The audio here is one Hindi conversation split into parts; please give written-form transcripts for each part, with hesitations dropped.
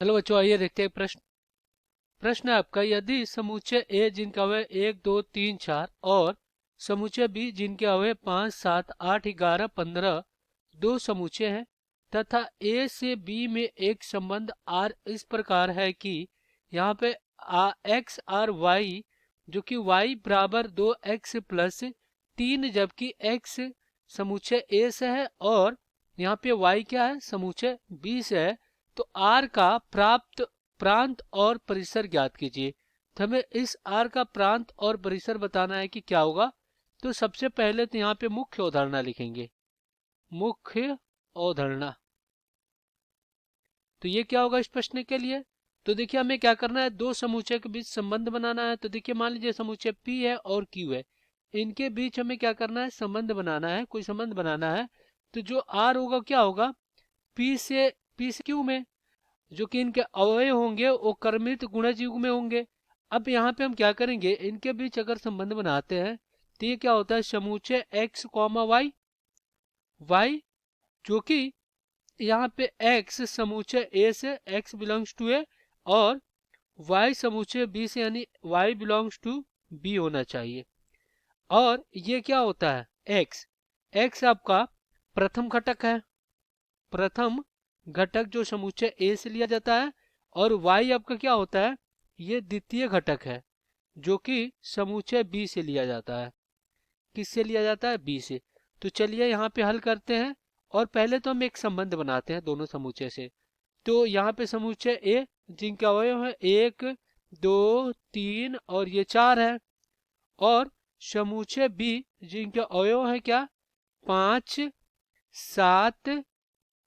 चलो बच्चों, आइए देखते हैं प्रश्न। प्रश्न है आपका, यदि समुच्चय ए जिनके अवयव 1 2 3 4 और समुच्चय बी जिनके अवयव 5 7 8 11 15 दो समुच्चय हैं तथा ए से बी में एक संबंध आर इस प्रकार है कि यहाँ पे एक्स आर वाई, जो कि वाई बराबर 2x+3, जबकि एक्स समुच्चय ए से है और यहाँ पे वाई क्या है, समुच्चय बी से है। तो आर का प्राप्त प्रांत और परिसर ज्ञात कीजिए। तो हमें इस आर का प्रांत और परिसर बताना है कि क्या होगा। तो सबसे पहले तो यहाँ पे मुख्य अवधारणा लिखेंगे, मुख्य अवधारणा। तो ये क्या होगा इस प्रश्न के लिए। तो देखिए हमें क्या करना है, दो समुच्चय के बीच संबंध बनाना है। तो देखिए मान लीजिए समुच्चय P है और Q है, इनके बीच हमें क्या करना है, संबंध बनाना है, कोई संबंध बनाना है। तो जो R होगा क्या होगा, P से Q में, जो कि इनके अवयव होंगे वो क्रमित गुणज युग में होंगे। अब यहाँ पे हम क्या करेंगे, इनके बीच अगर संबंध बनाते हैं तो ये क्या होता है, समुच्चय x, y, जो कि यहाँ पे x समुच्चय a से, x बिलोंग्स टू a, और y समुच्चय b से, यानी y बिलोंग्स टू b होना चाहिए। और ये क्या होता है, x आपका प्रथम घटक है, प्रथम घटक जो समुच्चय a से लिया जाता है। और y आपका क्या होता है, ये द्वितीय घटक है जो कि समुच्चय b से लिया जाता है। किससे लिया जाता है, b से। तो चलिए यहाँ पे हल करते हैं और पहले तो हम एक संबंध बनाते हैं दोनों समुच्चय से। तो यहाँ पे समुच्चय ए जिनके अवयव है 1 2 3 और ये 4 है, और समुच्चय बी जिनके अवयव है क्या, 5 7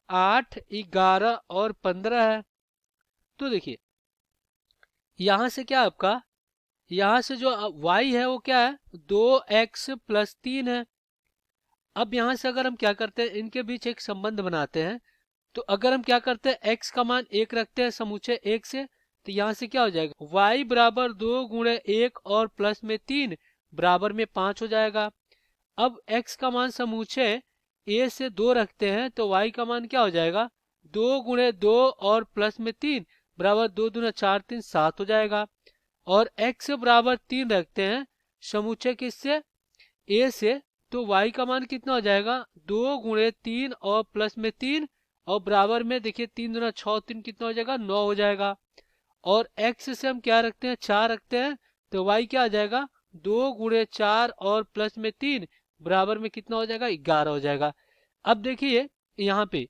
8 11 और 15 है। तो देखिए यहाँ से क्या आपका, यहाँ से जो y है वो क्या है, 2x+3 है। अब यहाँ से अगर हम क्या करते हैं, इनके बीच एक संबंध बनाते हैं। तो अगर हम क्या करते हैं, x का मान 1 रखते हैं समुच्चय 1 से, तो यहाँ से क्या हो जाएगा, y बराबर 2 गुणे 1 और प्लस में 3 बराबर में 5 हो जाएगा। अब x का मान समुच्चय a से 2 रखते हैं तो y का मान क्या हो जाएगा, 2 गुणे 2 और प्लस में 3 बराबर 2 दूना 4 3 7 हो जाएगा। और x बराबर 3 रखते हैं समुच्चय किससे, a से, तो y का मान कितना हो जाएगा, 2 गुणे 3 और प्लस में 3 और बराबर में, देखिए 3 दूना 6 3 कितना हो जाएगा, 9 हो जाएगा। और x से हम क्या रखते हैं, 4 रखते हैं, तो y क्या आ जाएगा, 2 गुणे 4 और प्लस में 3 बराबर में कितना हो जाएगा, 11 हो जाएगा। अब देखिए यहाँ पे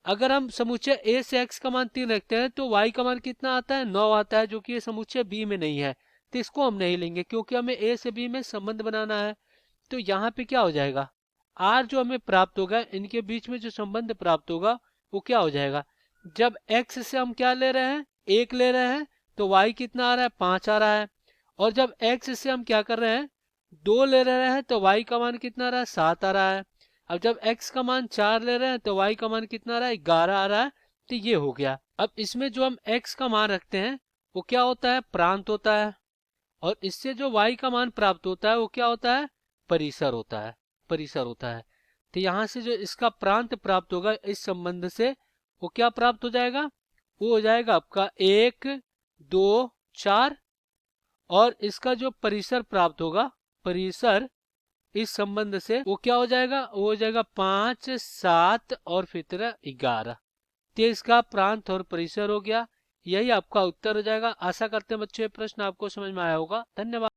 अगर हम समुच्चय a से x का मान 3 रखते हैं तो y का मान कितना आता है, 9 आता है, जो कि ये समुच्चय b में नहीं है। तो इसको हम नहीं लेंगे क्योंकि हमें a से b में संबंध बनाना है। तो यहाँ पे क्या हो जाएगा, r जो हमें प्राप्त होगा, इनके बीच में जो संबंध प्राप्त होगा वो क्या हो जाएगा, जब x से हम क्या ले रहे हैं, 1 ले रहे हैं, तो y कितना आ रहा है, 5 आ रहा है। और जब x से हम क्या कर रहे हैं, 2 ले रहे हैं, तो y का मान कितना आ रहा है, 7 आ रहा है। अब जब x का मान 4 ले रहे हैं तो y का मान कितना आ रहा है, 11 आ रहा है। तो ये हो गया। अब इसमें जो हम x का मान रखते हैं वो क्या होता है, प्रांत होता है, और इससे जो y का मान प्राप्त होता है वो क्या होता है, परिसर होता है, परिसर होता है। तो यहाँ से जो इसका प्रांत प्राप्त होगा इस संबंध से, वो क्या प्राप्त हो जाएगा, वो हो जाएगा आपका 1 2 4, और इसका जो परिसर प्राप्त होगा, परिसर इस संबंध से वो क्या हो जाएगा, वो हो जाएगा 5 7 और फिर 11। तो इसका प्रांत और परिसर हो गया। यही आपका उत्तर हो जाएगा। आशा करते हैं बच्चों ये प्रश्न आपको समझ में आया होगा। धन्यवाद।